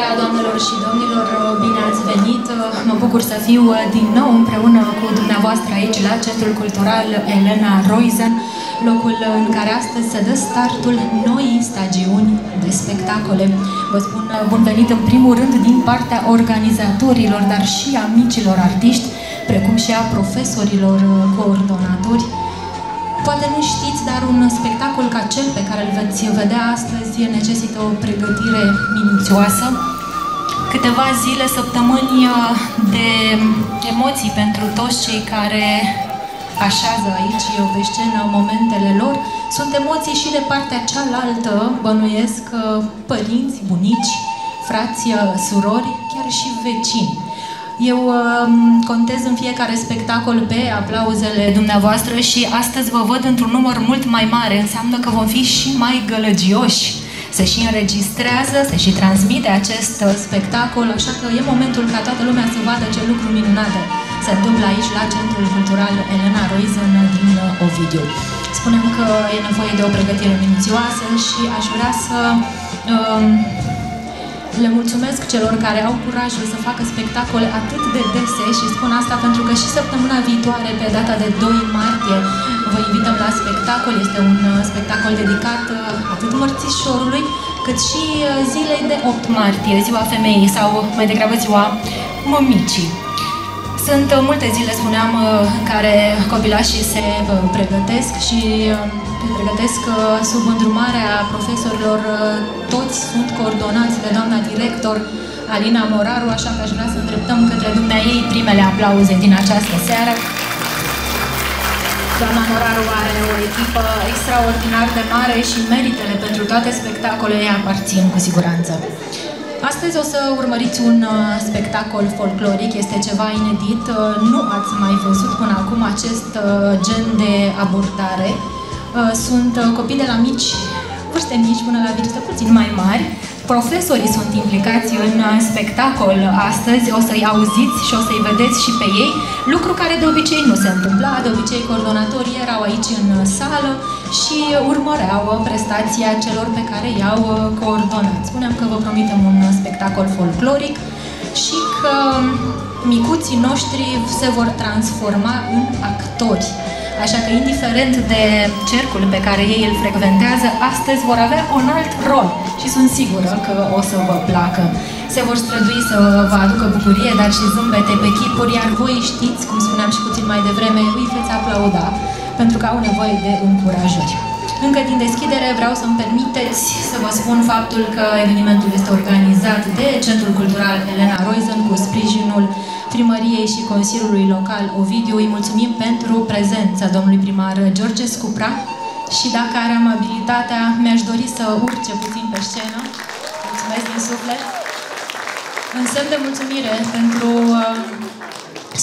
seara, doamnelor și domnilor, bine ați venit! Mă bucur să fiu din nou împreună cu dumneavoastră aici la Centrul Cultural Elena Roizen, locul în care astăzi se dă startul noii stagiuni de spectacole. Vă spun bun venit în primul rând din partea organizatorilor, dar și a micilor artiști, precum și a profesorilor coordonatori. Poate nu știți, dar un spectacol ca cel pe care îl veți vedea astăzi necesită o pregătire minuțioasă. Câteva zile, săptămâni de emoții pentru toți cei care așează aici pe scenă momentele lor. Sunt emoții și de partea cealaltă, bănuiesc, părinți, bunici, frați, surori, chiar și vecini. Eu contez în fiecare spectacol pe aplauzele dumneavoastră și astăzi vă văd într-un număr mult mai mare. Înseamnă că vom fi și mai gălăgioși. Se și înregistrează, se și transmite acest spectacol, așa că e momentul ca toată lumea să vadă ce lucruri minunate se întâmplă aici la Centrul Cultural Elena Roizen din Ovidiu. Spunem că e nevoie de o pregătire minuțioasă și aș vrea să le mulțumesc celor care au curajul să facă spectacole atât de dese și spun asta pentru că și săptămâna viitoare, pe data de 2 martie, vă invităm la spectacol. Este un spectacol dedicat atât mărțișorului, cât și zilei de 8 martie, ziua femeii sau mai degrabă ziua mămicii. Sunt multe zile, spuneam, în care copilașii se pregătesc și sub îndrumarea profesorilor. Toți sunt coordonați de doamna director Alina Moraru, așa că aș vrea să îndreptăm către dumneaei primele aplauze din această seară. Doamna Moraru are o echipă extraordinar de mare și meritele pentru toate spectacolele aparțin cu siguranță. Astăzi o să urmăriți un spectacol folcloric, este ceva inedit, nu ați mai văzut până acum acest gen de abordare. Sunt copii de la vârste mici până la vârste puțin mai mari. Profesorii sunt implicați în spectacol astăzi, o să-i auziți și o să-i vedeți și pe ei, lucru care de obicei nu se întâmpla. De obicei coordonatorii erau aici în sală și urmăreau prestația celor pe care i-au coordonat. Spuneam că vă promitem un spectacol folcloric și că micuții noștri se vor transforma în actori. Așa că, indiferent de cercul pe care ei îl frecventează, astăzi vor avea un alt rol și sunt sigură că o să vă placă. Se vor strădui să vă aducă bucurie, dar și zâmbete pe chipuri, iar voi știți, cum spuneam și puțin mai devreme, îi veți aplauda, pentru că au nevoie de încurajări. Încă din deschidere vreau să-mi permiteți să vă spun faptul că evenimentul este organizat de Centrul Cultural Elena Roizen cu sprijinul Primăriei și Consiliului Local Ovidiu. Îi mulțumim pentru prezența domnului primar George Scupra și dacă are amabilitatea, mi-aș dori să urce puțin pe scenă. Mulțumesc din suflet. În semn de mulțumire pentru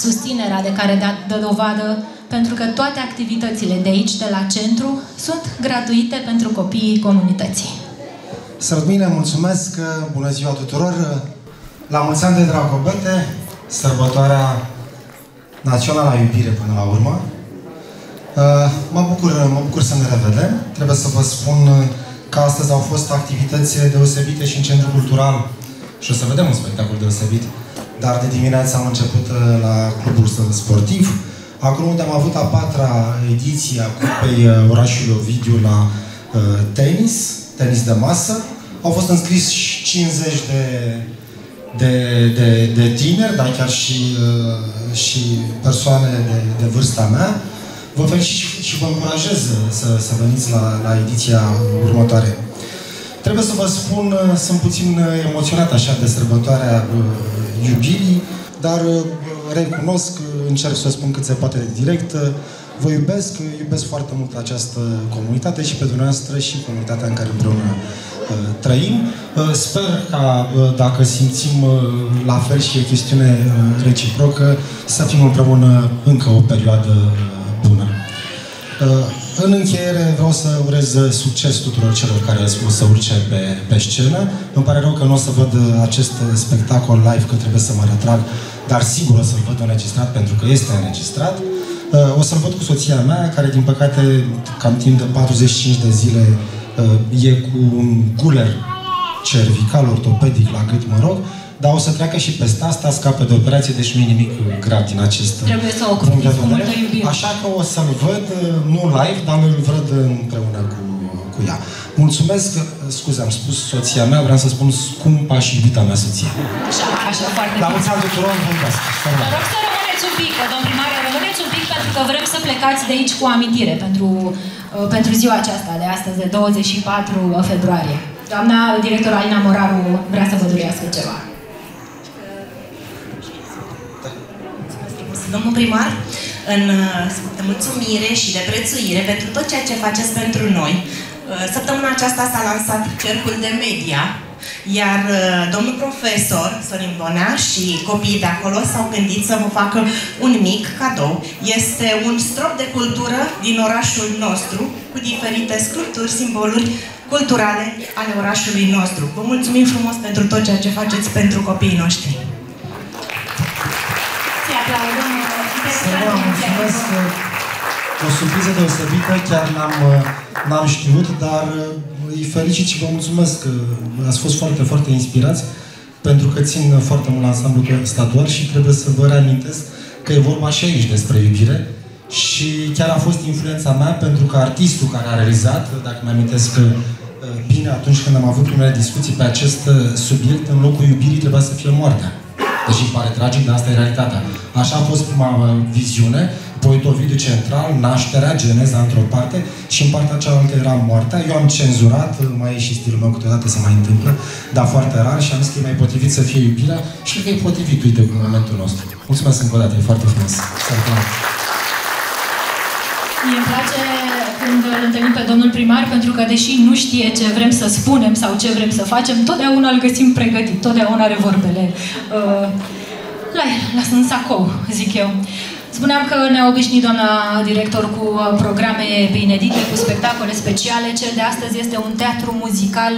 susținerea de care dă dovadă, pentru că toate activitățile de aici, de la centru, sunt gratuite pentru copiii comunității. Sărătmine, mulțumesc! Bună ziua tuturor! La mulți ani de Dragobete, sărbătoarea națională a iubire până la urmă. Mă bucur să ne revedem. Trebuie să vă spun că astăzi au fost activități deosebite și în Centrul Cultural și o să vedem un spectacol deosebit, dar de dimineață am început la clubul sportiv. Acum unde am avut a 4-a ediție a Cupei orașului Ovidiu la tenis de masă. Au fost înscris 50 de tineri, dar chiar și persoane de vârsta mea. Vă felicit și vă încurajez să veniți la ediția următoare. Trebuie să vă spun, sunt puțin emoționat așa de sărbătoarea iubirii, dar recunosc, încerc să spun cât se poate de direct, vă iubesc foarte mult această comunitate și pe dumneavoastră și comunitatea în care împreună trăim. Sper ca, dacă simțim la fel și e chestiune reciprocă, să fim împreună încă o perioadă bună. În încheiere vreau să urez succes tuturor celor care o să urce pe scenă. Îmi pare rău că nu o să văd acest spectacol live, că trebuie să mă retrag, dar sigur o să-l văd înregistrat, pentru că este înregistrat. O să-l văd cu soția mea, care din păcate cam timp de 45 de zile e cu un guler cervical, ortopedic, la gât, mă rog, dar o să treacă și peste asta, scapă de operație, deci nu e nimic grav din acest Trebuie să o ocrotiți cu multă iubire. Așa că o să-l văd, nu live, dar îl văd împreună cu ea. Mulțumesc, scuze, am spus soția mea, vreau să spun scumpa și iubita mea soție. Așa, foarte bine. La mulți ani tuturor, mulțumesc. Vă rog să rămâneți un pic, domn primar, rămâneți un pic pentru că vrem să plecați de aici cu amintire pentru ziua aceasta de astăzi, de 24 februarie. Doamna director Alina Moraru vrea să vă dorească ceva. Domnul primar, în mulțumire și de prețuire pentru tot ceea ce faceți pentru noi, săptămâna aceasta s-a lansat Cercul de Media, iar domnul profesor Sorin Bonea și copiii de acolo s-au gândit să vă facă un mic cadou. Este un strop de cultură din orașul nostru, cu diferite sculpturi, simboluri culturale ale orașului nostru. Vă mulțumim frumos pentru tot ceea ce faceți pentru copiii noștri. Mulțumesc, o surpriză deosebită, chiar n-am știut, dar îi felicit și vă mulțumesc că ați fost foarte, foarte inspirați, pentru că țin foarte mult la ansamblul statuar și trebuie să vă reamintesc că e vorba și aici despre iubire și chiar a fost influența mea, pentru că artistul care a realizat, dacă mi-amintesc bine, atunci când am avut primele discuții pe acest subiect, în locul iubirii trebuia să fie moartea. Deși îmi pare tragic, dar asta e realitatea. Așa a fost prima viziune, apoi Ovidiu central, nașterea, geneza într-o parte și în partea cealaltă era moartea. Eu am cenzurat, mai e și stilul meu, câteodată se mai întâmplă, dar foarte rar și am zis că e mai potrivit să fie iubirea și cred că e potrivit, uite, în momentul nostru. Mulțumesc încă o dată, e foarte frumos. Mie îmi place când îl întâlnim pe domnul primar, pentru că deși nu știe ce vrem să spunem sau ce vrem să facem, totdeauna îl găsim pregătit, totdeauna are vorbele în sacou, zic eu. Spuneam că ne-a obișnuit doamna director cu programe inedite, cu spectacole speciale. Cel de astăzi este un teatru muzical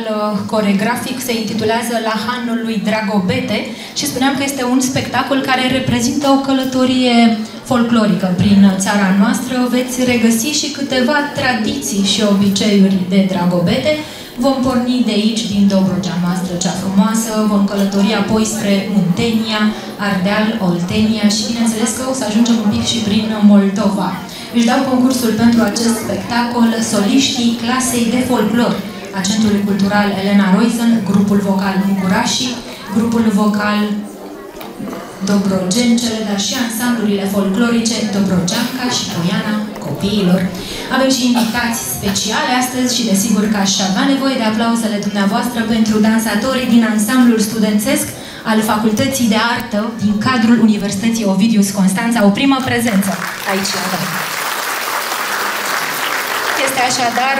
coregrafic, se intitulează La Hanul lui Dragobete și spuneam că este un spectacol care reprezintă o călătorie folclorică prin țara noastră. Veți regăsi și câteva tradiții și obiceiuri de Dragobete. Vom porni de aici, din Dobrogea noastră cea frumoasă, vom călători apoi spre Muntenia, Ardeal, Oltenia și bineînțeles că o să ajungem un pic și prin Moldova. Își dau concursul pentru acest spectacol soliștii clasei de folclor a Centrului Cultural Elena Roizen, grupul vocal Mugurașii, grupul vocal Dobrogencele, dar și ansamblurile folclorice Dobrogeanca și Poiana Copiilor. Avem și invitați speciale astăzi și desigur că aș avea nevoie de aplauzele dumneavoastră pentru dansatorii din ansamblul studențesc al Facultății de Artă din cadrul Universității Ovidius Constanța, o primă prezență aici la noi. Este așadar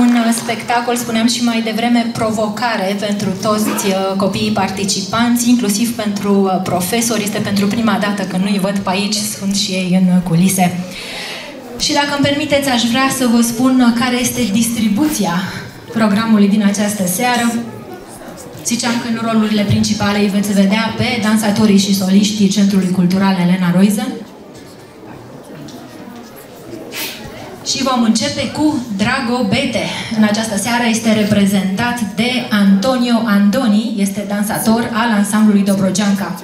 un spectacol, spuneam și mai devreme, provocare pentru toți copiii participanți, inclusiv pentru profesori. Este pentru prima dată că nu-i văd pe aici, sunt și ei în culise. Și dacă îmi permiteți, aș vrea să vă spun care este distribuția programului din această seară. Ziceam că în rolurile principale îi veți vedea pe dansatorii și soliștii Centrului Cultural Elena Roizen. Și vom începe cu Dragobete. În această seară este reprezentat de Antonio Andoni, este dansator al ansamblului Dobrogeanca.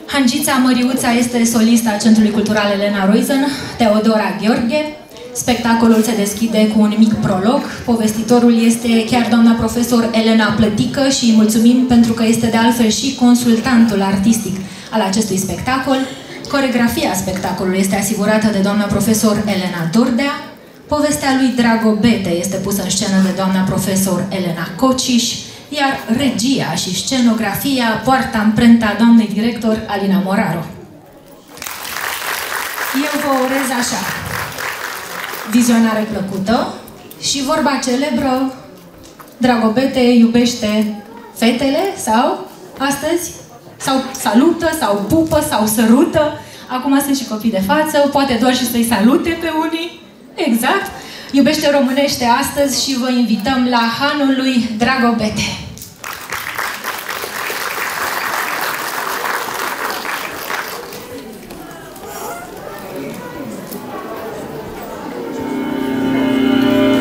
Hangița Măriuța este solista Centrului Cultural Elena Roizen, Teodora Gheorghe. Spectacolul se deschide cu un mic prolog. Povestitorul este chiar doamna profesor Elena Plătică și îi mulțumim pentru că este de altfel și consultantul artistic al acestui spectacol. Coregrafia spectacolului este asigurată de doamna profesor Elena Dordea. Povestea lui Dragobete este pusă în scenă de doamna profesor Elena Cociș, iar regia și scenografia poartă amprenta doamnei director Alina Moraru. Eu vă urez așa: vizionare plăcută și vorba celebră: Dragobete iubește fetele sau astăzi? Sau salută, sau pupă, sau sărută. Acum sunt și copii de față, poate doar și să-i salute pe unii. Exact. Iubește românește astăzi și vă invităm la Hanul lui Dragobete.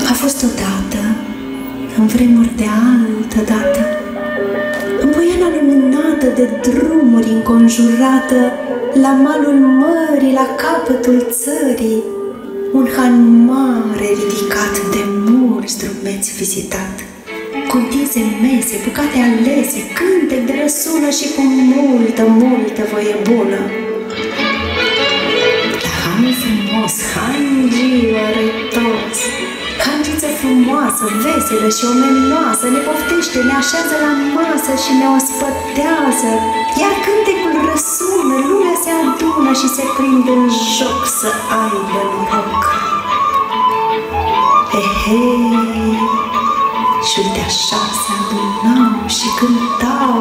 A fost odată, în vremuri de altă dată, În poiana luminată de drumuri înconjurată, la malul mării, la capătul țării, un han mare ridicat de mulți drumeți vizitat, cu întinse mese, bucate alese, cântec de răsună și cu multă, multă voie bună. Dar hanul frumos, han viu arătos, hanciță frumoasă, veselă și omenoasă, ne poftește, ne așează la masă și ne ospătează, iar cântecul răsună, lumea se adună și se prinde în joc să aibă noroc. Ehei, și uite așa se adunau și cântau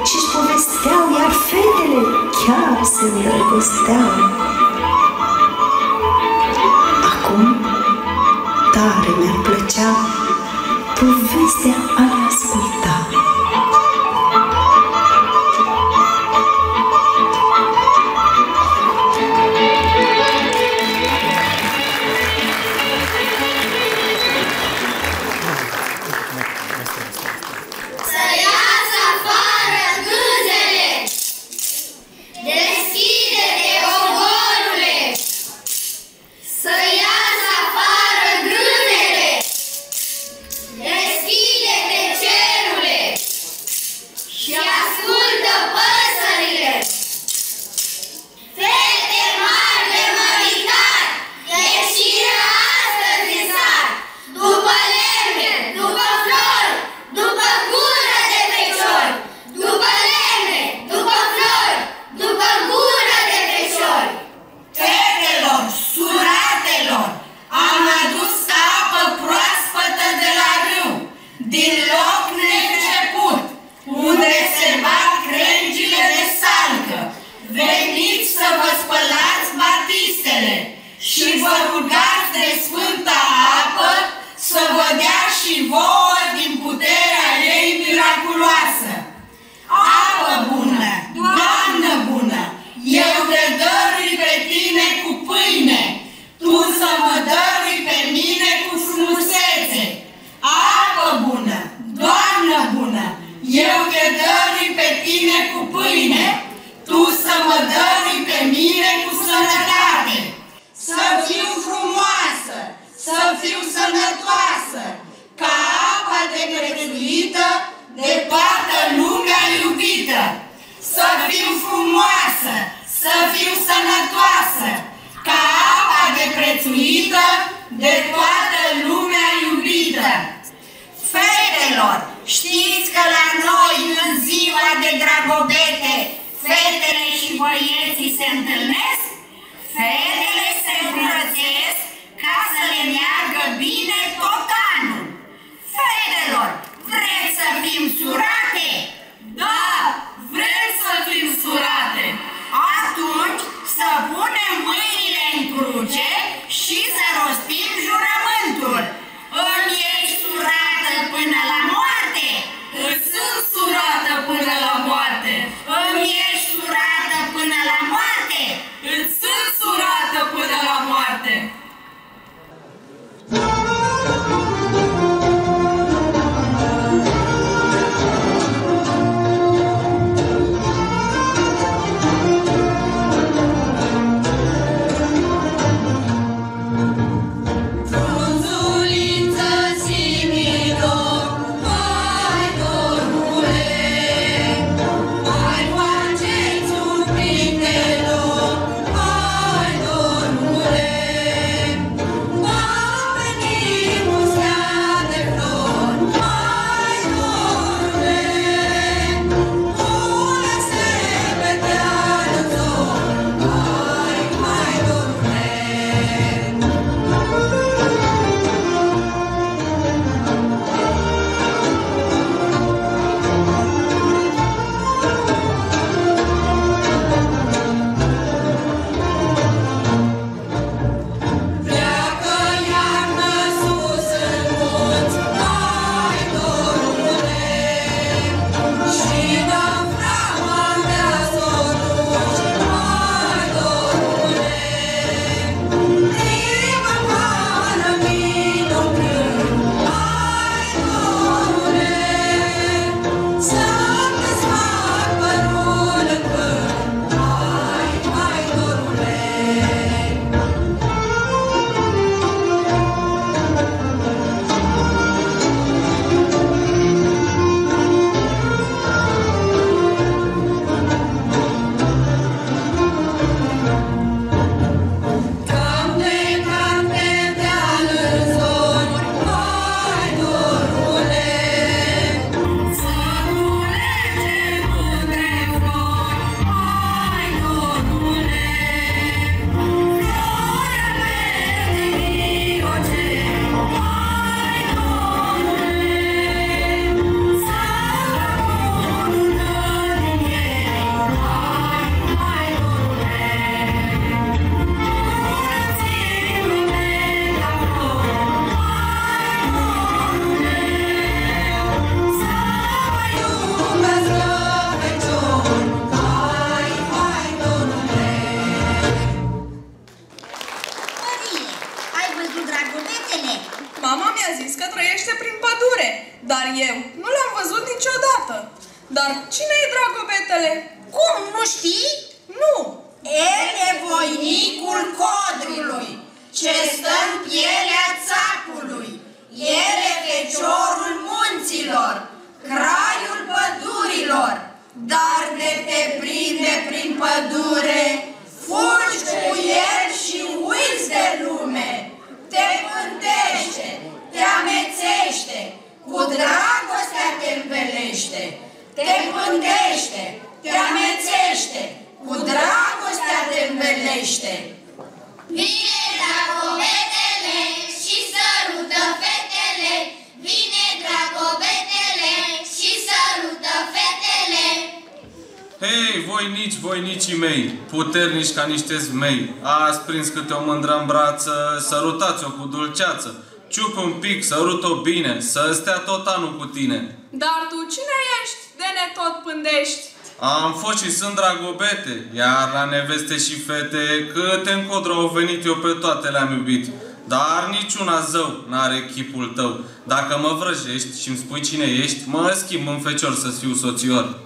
și-și povesteau, iar fetele chiar se îndrăgosteau. Acum tare mi-ar plăcea povestea a le asculta. Știți că la noi, în ziua de Dragobete, fetele și băieții se întâlnesc? Fetele se îmbrățesc ca să le meargă bine tot anul. Fetelor, vreți să fim surate? Da, vrem să fim surate. Atunci să punem mâinile în cruce și să rostim jurământul. Îmi ești surată până la moarte? Îți sunt surată până la moarte. Îmi ești surată până la moarte? Îți sunt surată până la moarte. dar eu nu l-am văzut niciodată. Dar cine e Dragobetele? Cum, nu știi? Nu! El e voinicul codrului, ce stă în pielea țapului. El e feciorul munților, craiul pădurilor. Dar de te prinde prin pădure, fugi cu el și uiți de lume. Te pântește, te amețește, cu dragostea te învelește. Te pântește, te amețește, cu dragostea te învelește. Vine Dragobetele și sărută fetele. Vine Dragobetele și sărută fetele. Hei, voinicii mei, puternici ca niște zmei, ați prins câte o mândră în brață, sărutați-o cu dulceață. Ciupi un pic, sărut-o bine, să stea tot anul cu tine. Dar tu cine ești de ne tot pândești? Am fost și sunt Dragobete, iar la neveste și fete, câte încotro au venit, eu pe toate le-am iubit. Dar niciuna zău n-are chipul tău. Dacă mă vrăjești și-mi spui cine ești, mă schimb în fecior să-ți fiu soțior.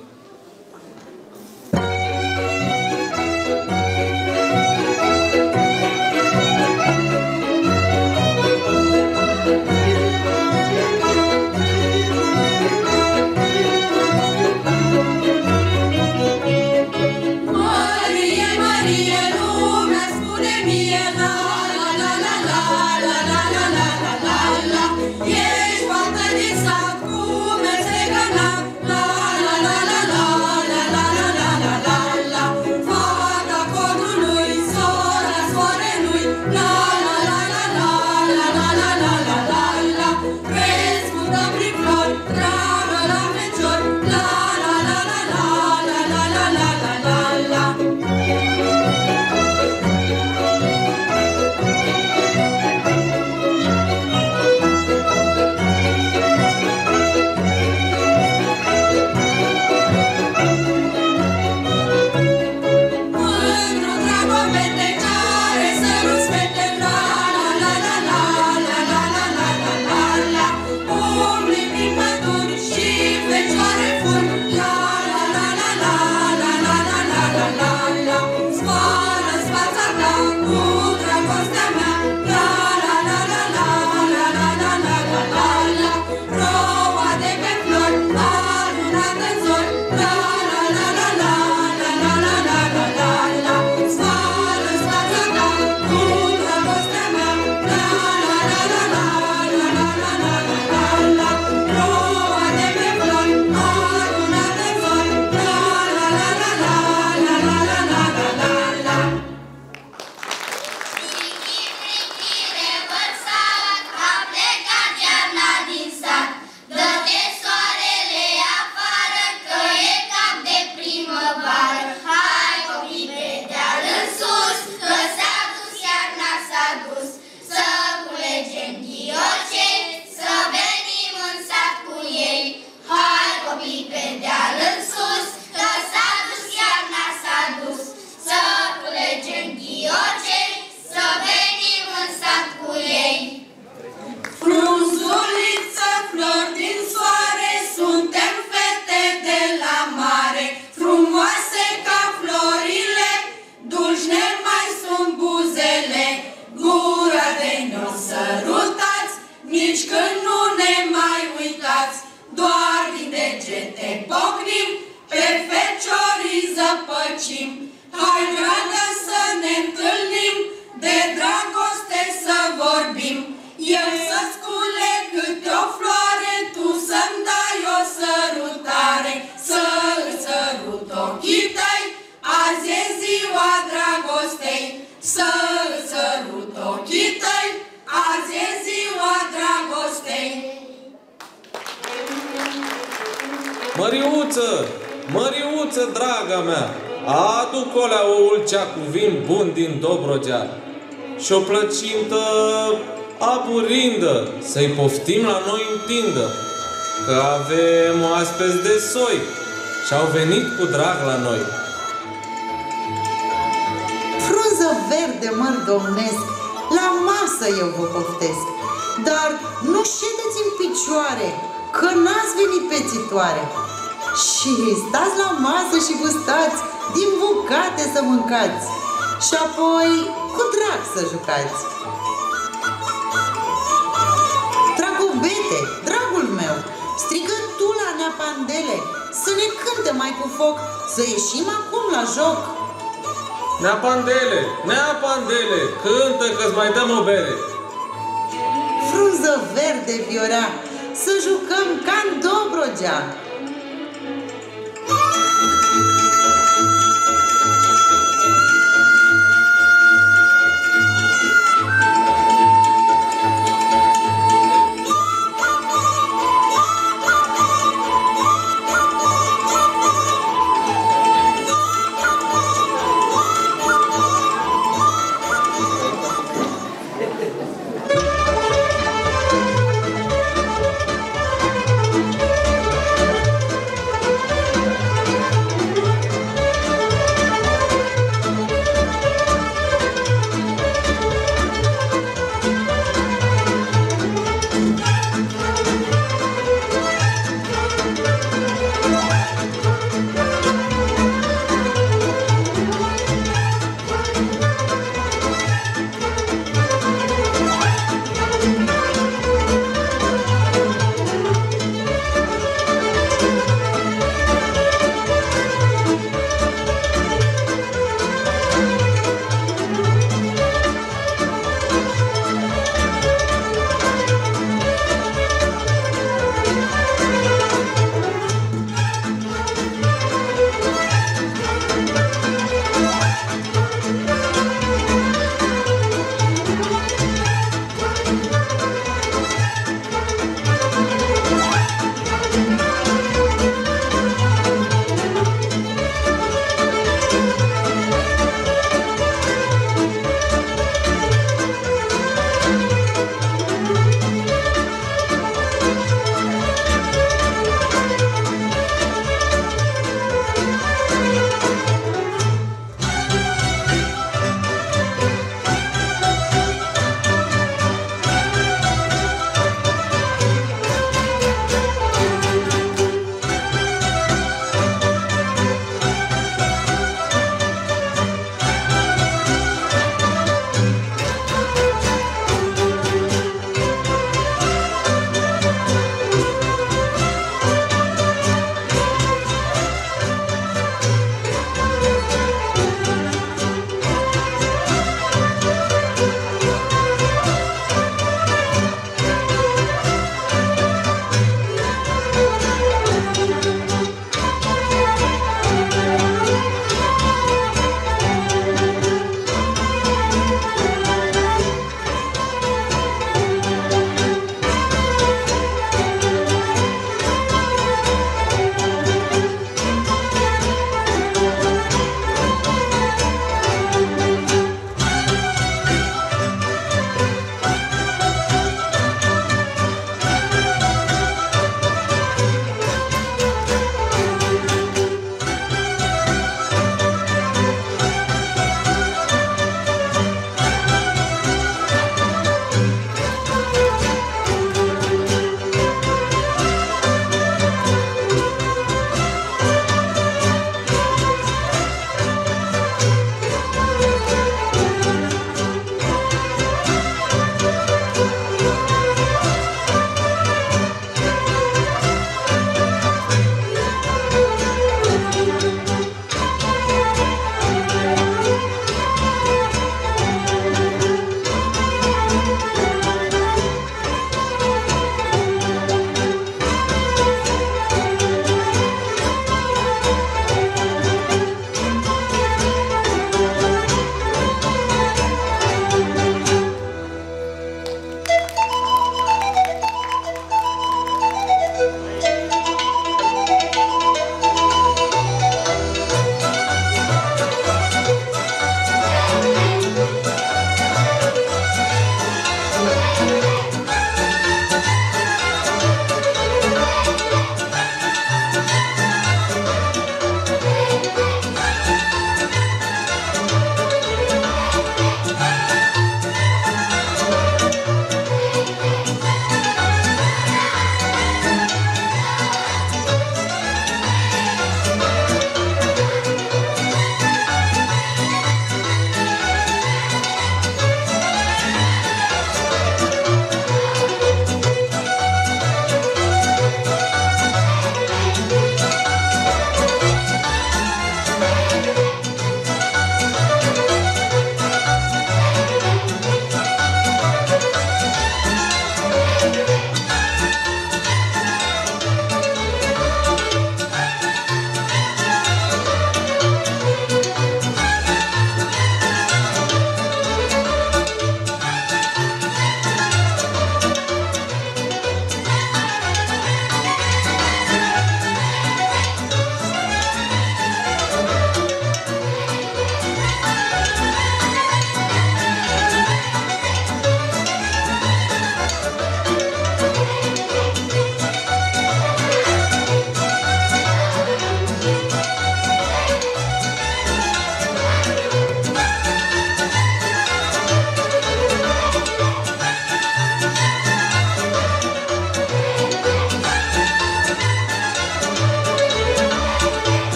Măriuță, draga mea, adu-ți olea o ulcea cu vin bun din Dobrogea și o plăcintă aburindă, să-i poftim la noi în tindă, că avem oaspeți de soi și-au venit cu drag la noi. Frunză verde, măr domnesc, la masă eu vă poftesc, dar nu ședeți în picioare, că n-ați venit pețitoare. Și stați la masă și gustați, din bucate să mâncați și apoi cu drag să jucați. Dragobete, dragul meu, strigă tu la Nea Pandele să ne cânte mai cu foc, să ieșim acum la joc. Nea Pandele, Nea Pandele, cântă că-ți mai dăm o bere. Frunză verde, Viorea, să jucăm ca-n Dobrogea.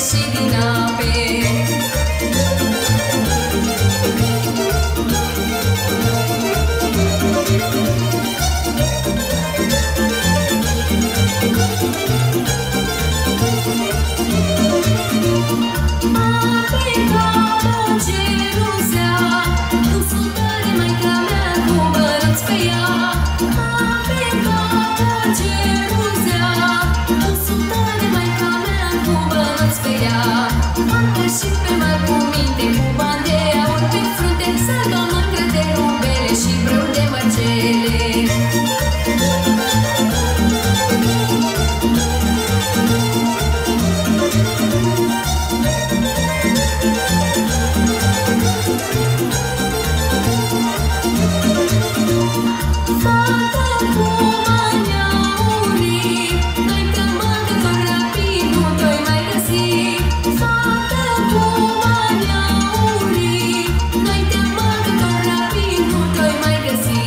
și din ape. Și pe mal cu minte, cu bani de aur pe frunte, să dau mâncră de rubele și brâu de mărgele. Fata cu bani auri, n-ai că mâncă că rapid nu te-oi mai găsi. Fata cu bani auri, n-ai că mâncă că rapid nu te-oi mai găsi.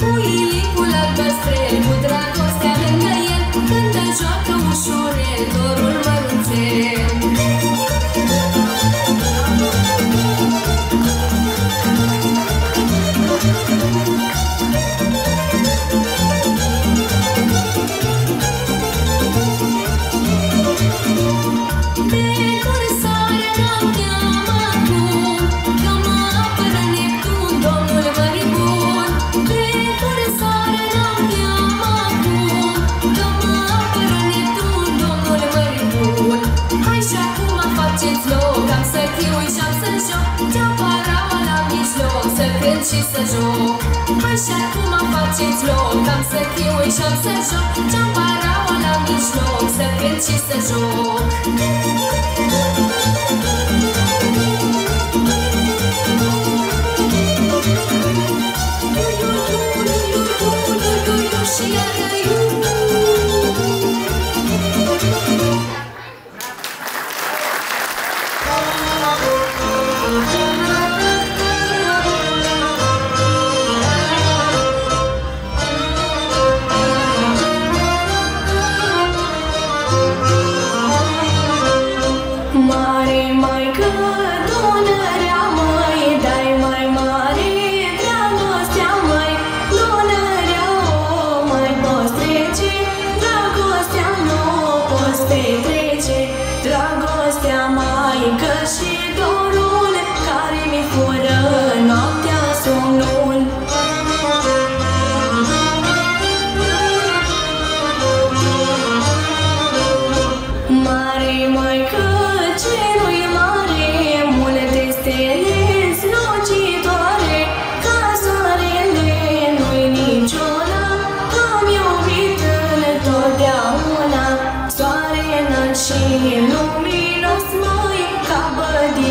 Puilicul albăstrel cu dragostea lângă el, cântă joacă ușurel dorul mărunțel. Și să joc. Hai și acum faceți loc, am să chiui și am să joc. Ce-am paraua la mijloc, să cânt și să joc. Și iară și luminos, măi, ca bădii.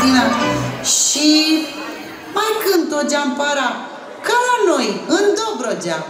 Cristina. Și mai cânt o geampara ca la noi, în Dobrogea.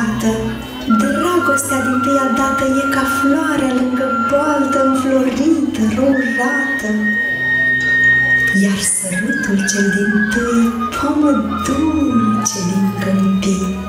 dată. Dragostea din tâia dată e ca floarea lângă baltă, înflorită, rourată. Iar sărutul cel dintâi, pomă dulce din câmpii.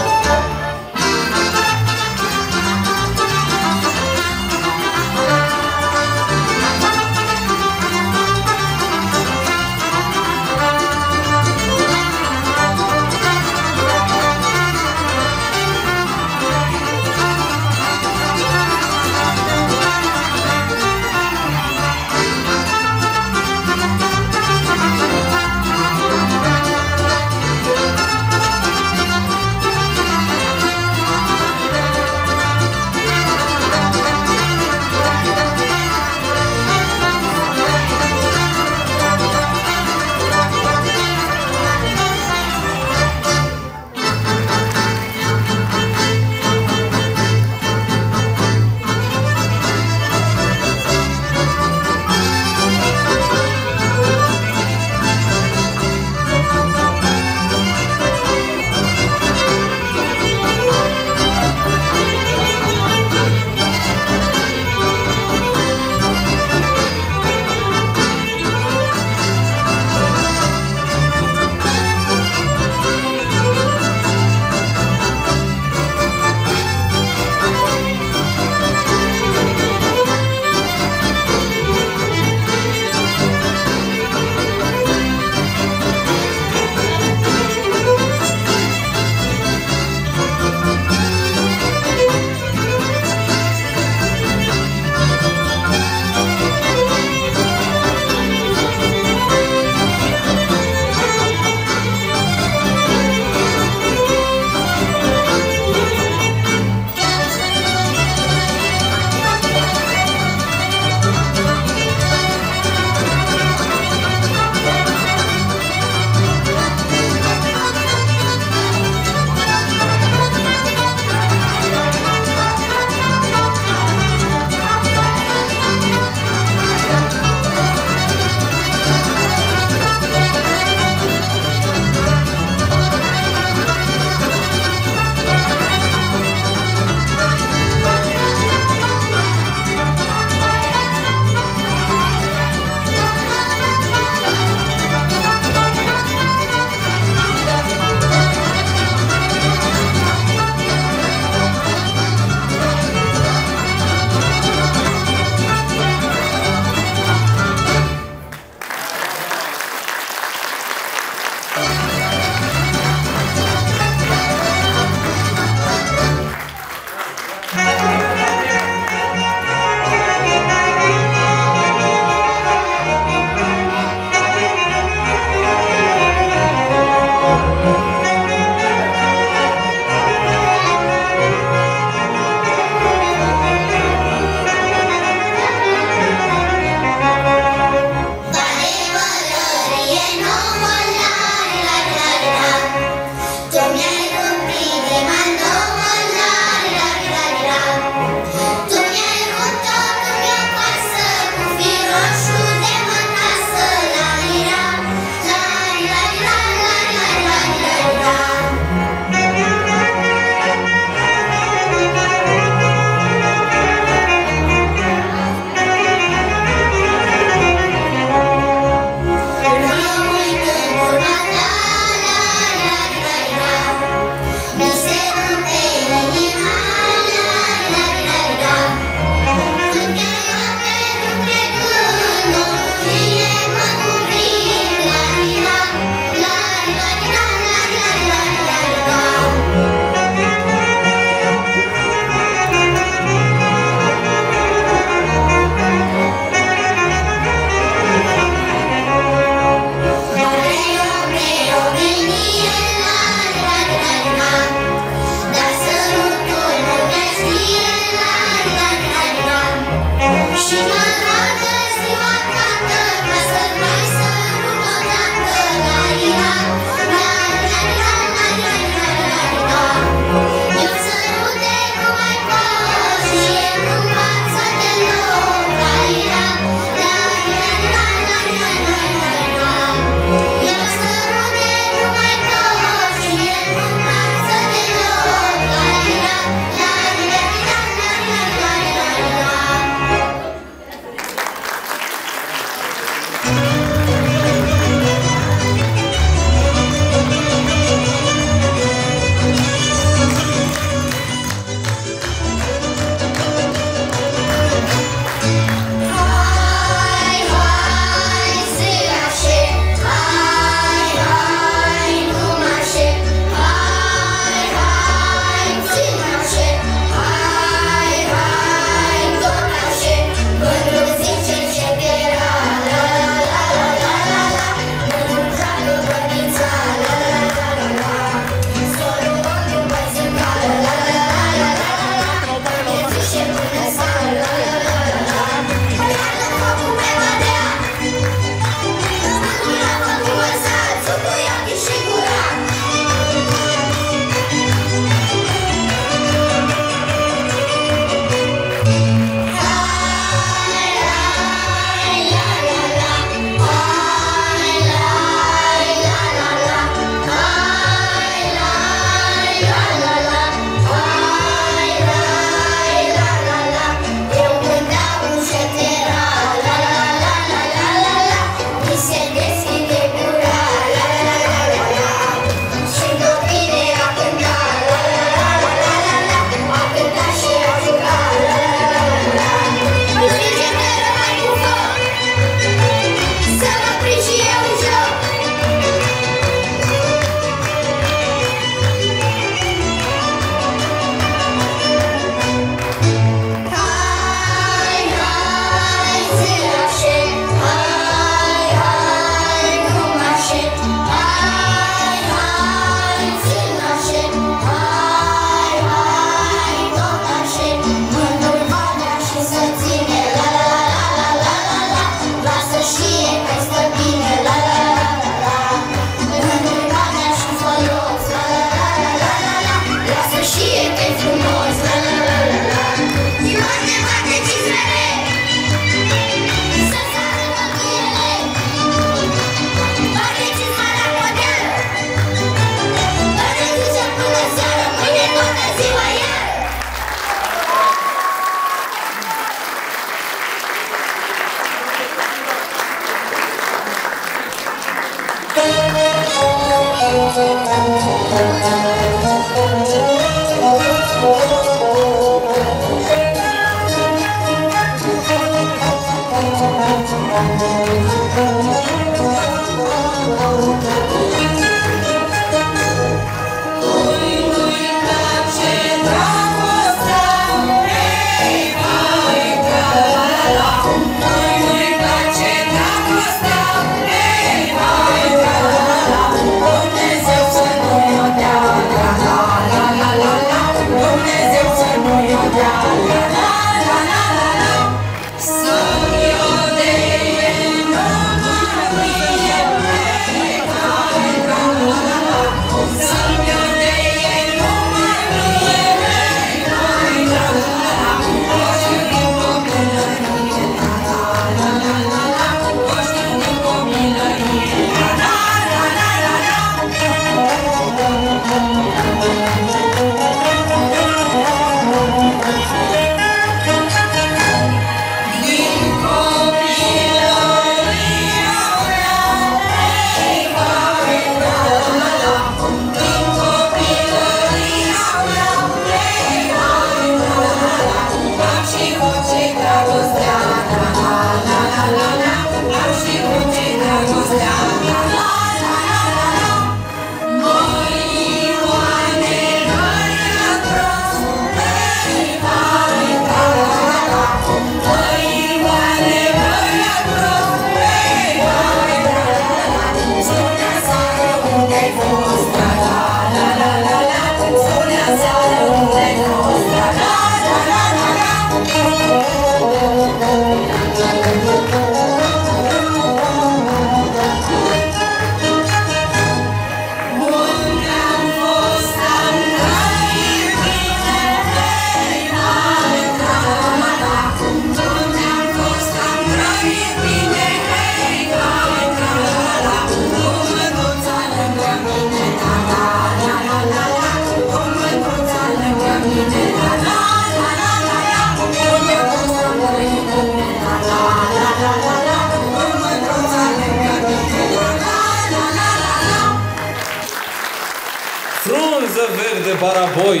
Frunză verde baraboi,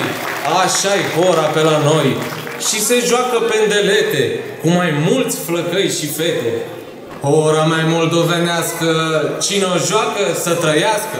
așa-i hora pe la noi. Și se joacă pendelete cu mai mulți flăcăi și fete. Hora mai moldovenească, cine o joacă să trăiască.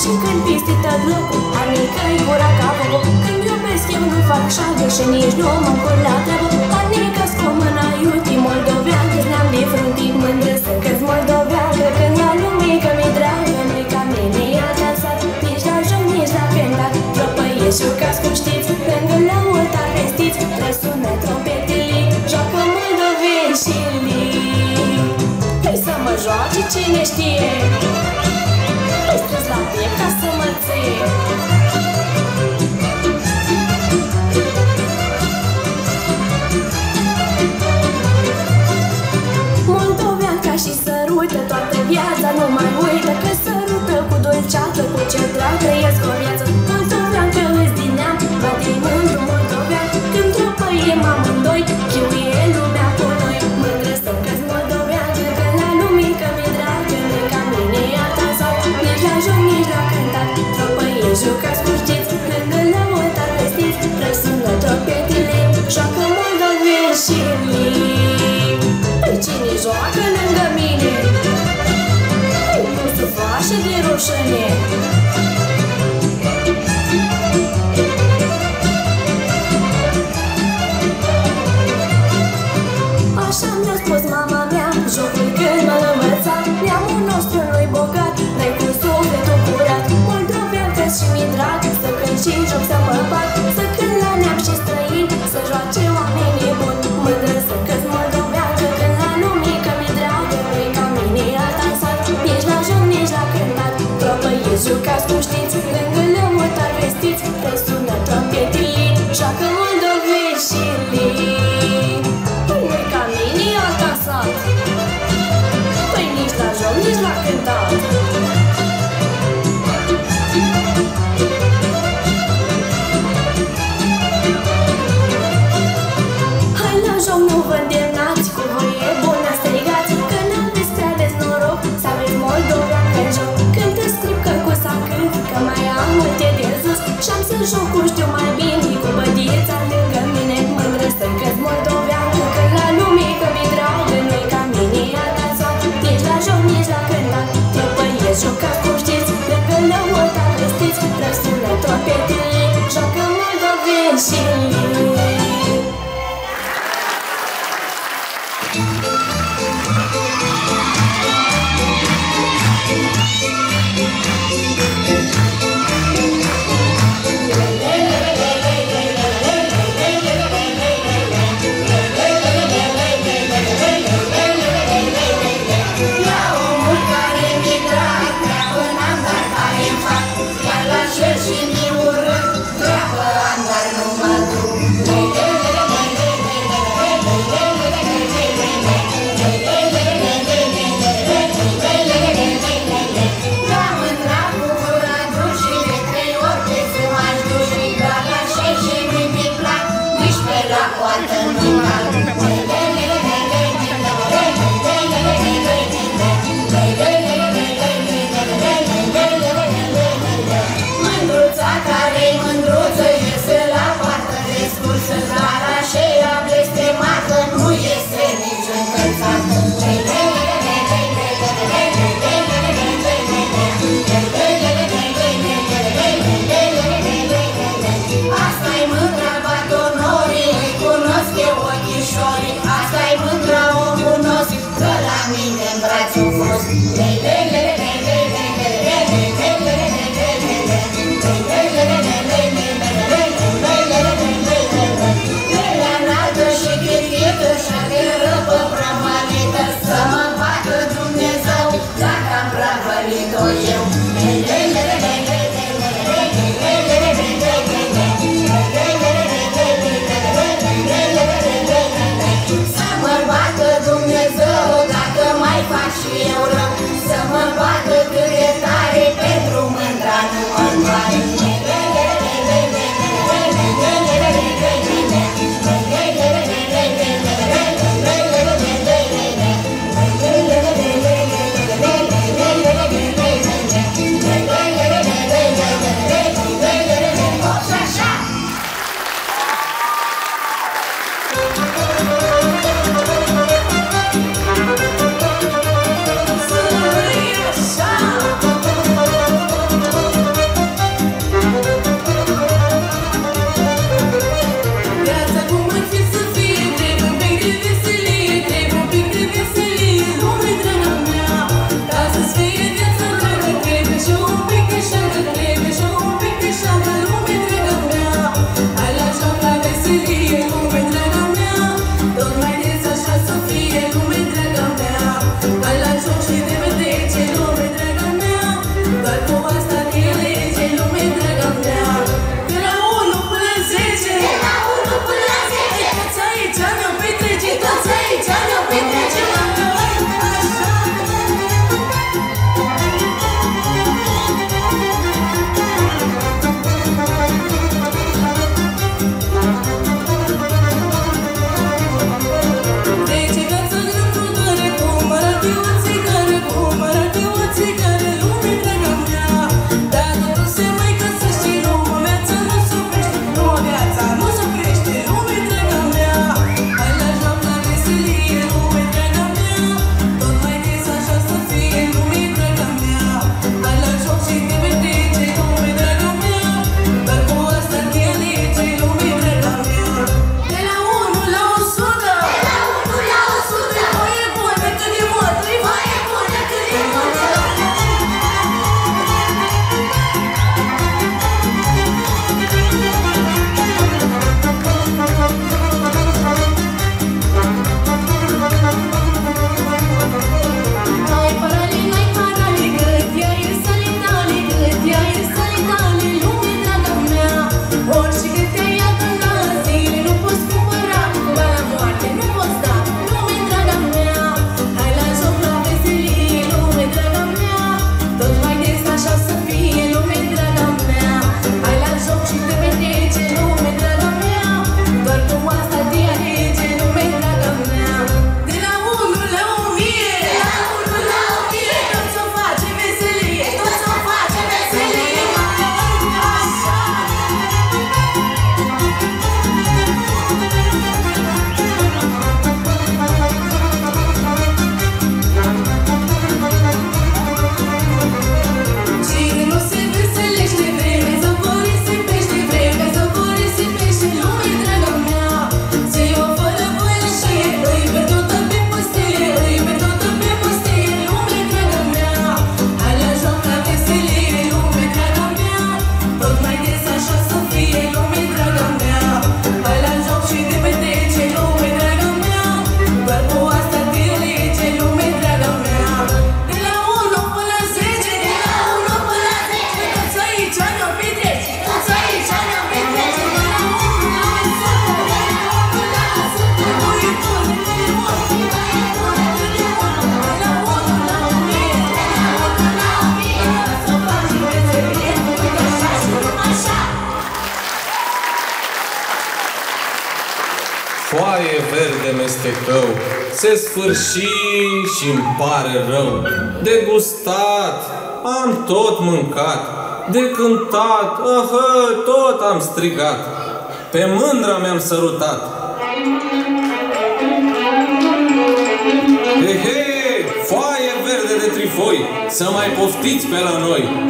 Și când piste tot locul, anică-i gura ca foc. Când iubesc eu nu fac șagă și nici nu mă încur la treabă. Anică-s cu mâna iuti, moldoveancă, neam de fruntic, mândră să-că-s moldoveancă. Când la lume că mi-e dragă, nu-i ca mine i-a dansat, nici la joc, nici la cântat. Tropăiești și ca cum știți, lângă lăutar vestiți, răsună trompetele, joacă moldoveștii. Păi să mă joace cine știe, păi strâns la piept ca să mă ție. Moldoveanca și sărută toată viața, nu mai uită că sărută cu dulceață, cu ce drag trăiesc o viață. Moldoveancă îți din neam, bate mândru moldovean, când tropăiem amândoi, chiuie lumea cu noi. Mândră să-mi moldoveancă, că la lume că mi-e dragă, nu-i ca mine i-a dansat, nici la joc, nici la cântat. Tropăiești, jucați cu știți, lângă lăutar vestiți, răsună trompetele, joacă moldoveștii. Păi cine joacă lângă mine? Păi nu se face de rușine. Așa mi-a spus mama mea, jocul când mă învăța. Neamul nostru nu-i bogat, n-ai cu sufletul curat. Moldoveancă-s și mi-e drag, să cânt și joc să mă bat, să cânt la neam și străin, să joace oamenii buni. Mândră să-că-s moldoveancă, când la lume că mi-e dragă, nu-i ca mine i-a dansat, nici la joc, nici la cântat. Tropăiești, jucați cum știți, lângă lăutar vestiți, răsună trompetele, joacă moldoveștii. Păi nu-i ca mine i-a dansat, păi nici la joc, nici la cântat. Hai la joc, nu vă îndemnați, cu voie bună strigați, că n-aveți prea des noroc să aveți moldoveancă în joc. Când te scriu că cu cânt, că mai am multe de zis, și-am să joc cum știu mai bine, cu bădieța lângă mine. Mândră să-mi moldoveancă, că la lume că mi-e dragă, nu-i ca mine i-a dansat, nici la joc, nici la cântat. Tropăiești, jucați cum știți, lângă lăutar vestiți, răsună trompetele, joacă moldoveștii. Mândruța care-i mândruță iese la poartă descursă, dar aceea blestemată nu iese nici încălțată. Asta-i mândra batonorii, îi cunosc eu ochișorii. Asta-i mândra omul nostru, că la mine în brațul fost. Lelea înaltă și chirită și-a de răpă prăvălită, să mă bată Dumnezeu dacă am prăvălit-o eu. Să mă bată Dumnezeu dacă mai fac și eu rău, să mă bată cât de tare, pentru mândra nu mă doare. verde mestecău, se sfârși și-mi pare rău. De gustat, am tot mâncat, de cântat, tot am strigat. Pe mândra mi-am sărutat. He, foaie verde de trifoi, să mai poftiți pe la noi.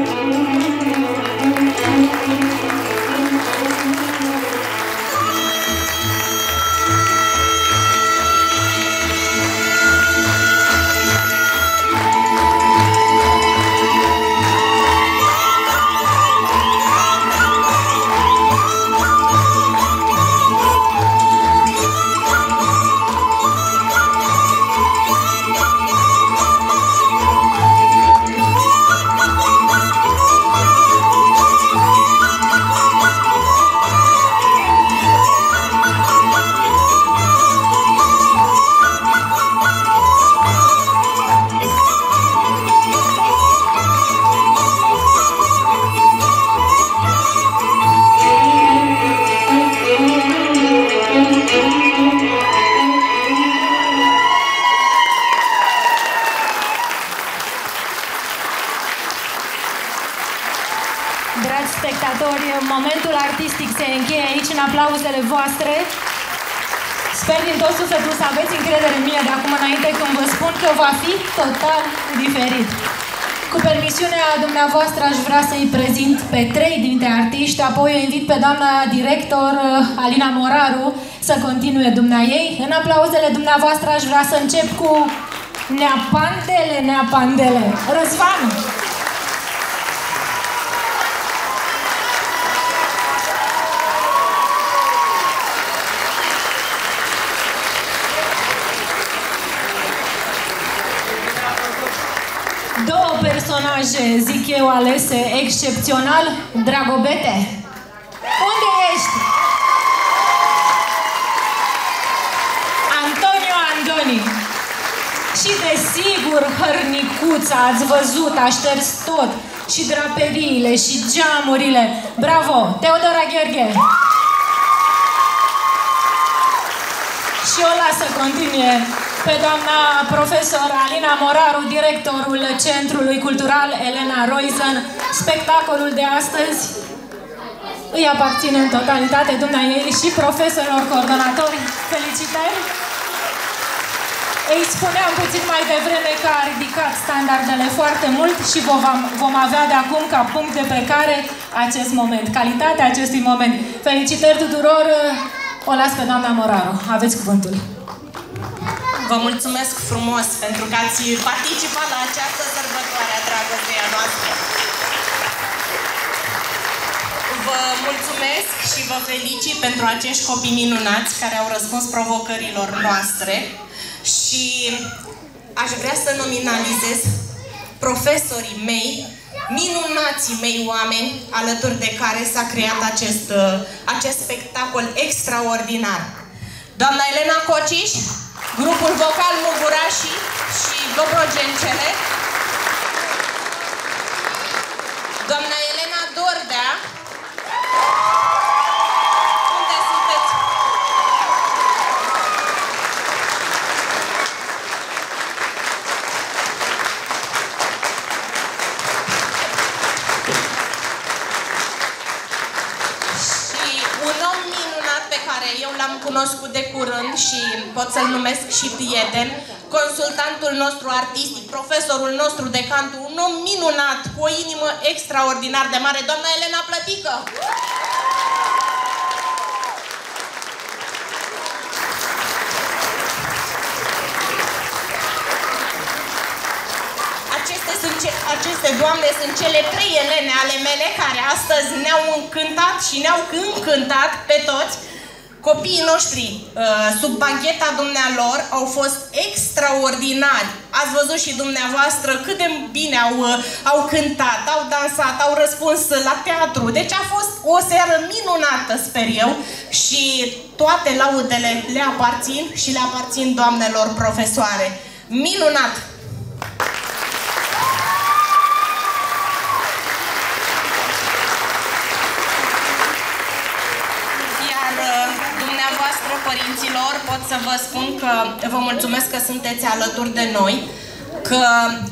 Dragi spectatori, momentul artistic se încheie aici în aplauzele voastre. Sper din tot sufletul să aveți încredere în mine de acum înainte când vă spun că va fi total diferit. Cu permisiunea dumneavoastră aș vrea să-i prezint pe 3 dintre artiști, apoi o invit pe doamna director Alina Moraru să continue dumneaei. În aplauzele dumneavoastră aș vrea să încep cu Neapandele, Neapandele. Răzvan! Două personaje, zic eu, alese excepțional. Dragobete, unde ești? Antonio Andoni. Și desigur, hărnicuța, ați văzut, a șters tot. Și draperiile, și geamurile. Bravo, Teodora Gheorghe. Și o las să continue pe doamna profesor Alina Moraru, directorul Centrului Cultural Elena Roizen. Spectacolul de astăzi îi aparține în totalitate dumneaei și profesorilor coordonatori. Felicitări! Îi spuneam puțin mai devreme că a ridicat standardele foarte mult și vom avea de acum ca punct de plecare acest moment, calitatea acestui moment. Felicitări tuturor! O las pe doamna Moraru. Aveți cuvântul. Vă mulțumesc frumos pentru că ați participat la această sărbătoare a dragostei noastre. Vă mulțumesc și vă felicit pentru acești copii minunați care au răspuns provocărilor noastre și aș vrea să nominalizez profesorii mei, minunații mei oameni, alături de care s-a creat acest spectacol extraordinar. Doamna Elena Cociș, grupul vocal Mugurașii și Dobrogencele, doamna Elena Dordea, unde sunteți? Și un om minunat pe care eu l-am cunoscut de curând și pot să-l numesc și prieten, consultantul nostru artistic, profesorul nostru de cantu, un om minunat, cu o inimă extraordinar de mare, doamna Elena Plătică. Aceste doamne sunt cele 3 Elene ale mele care astăzi ne-au încântat și ne-au încântat pe toți. Copiii noștri, sub bancheta dumnealor, au fost extraordinari. Ați văzut și dumneavoastră cât de bine au cântat, au dansat, au răspuns la teatru. Deci a fost o seară minunată, sper eu, și toate laudele le aparțin și le aparțin doamnelor profesoare. Minunat! Părinților Flor pot să vă spun că vă mulțumesc că sunteți alături de noi, că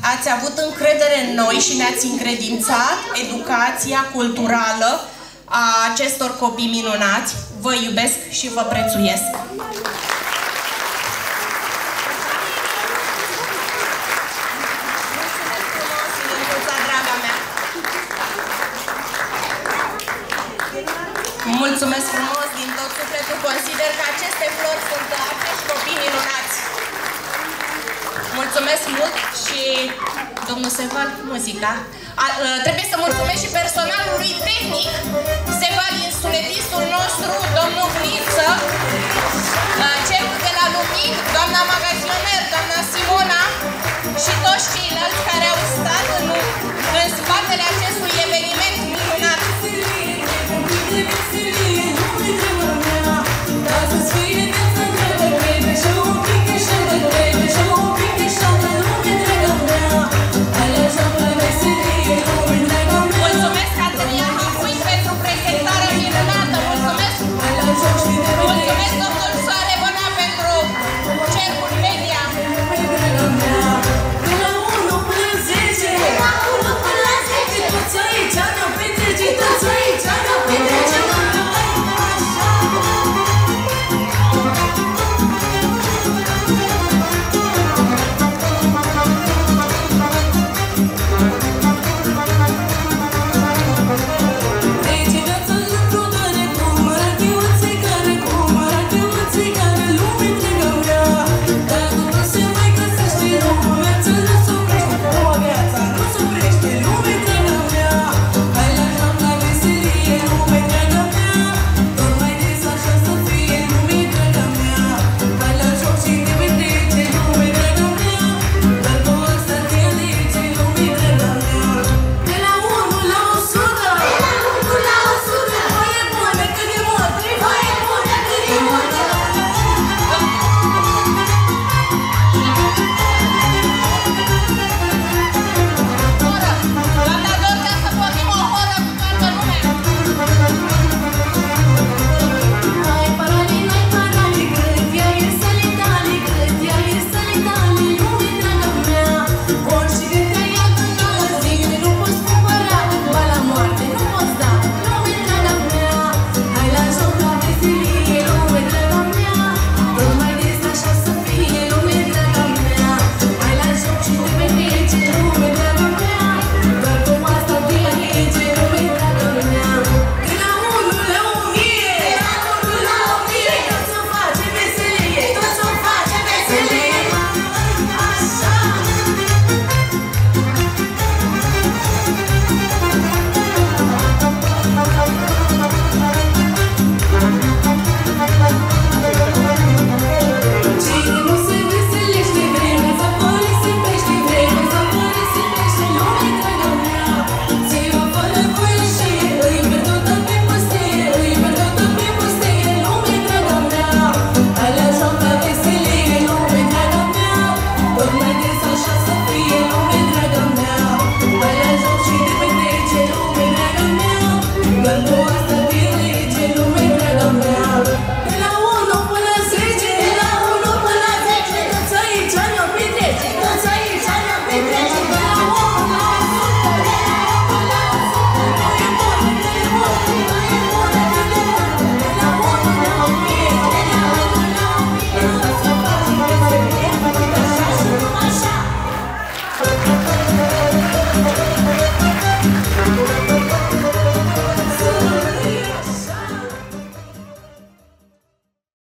ați avut încredere în noi și ne-ați încredințat educația culturală a acestor copii minunați. Vă iubesc și vă prețuiesc! Mulțumesc frumos din tot sufletul, consider că aceste flori sunt acești copii minunați. Mulțumesc mult și domnul Seval, muzica. Trebuie să mulțumesc și personalului tehnic, Seval, sunetistul nostru, domnul Gliță, cel de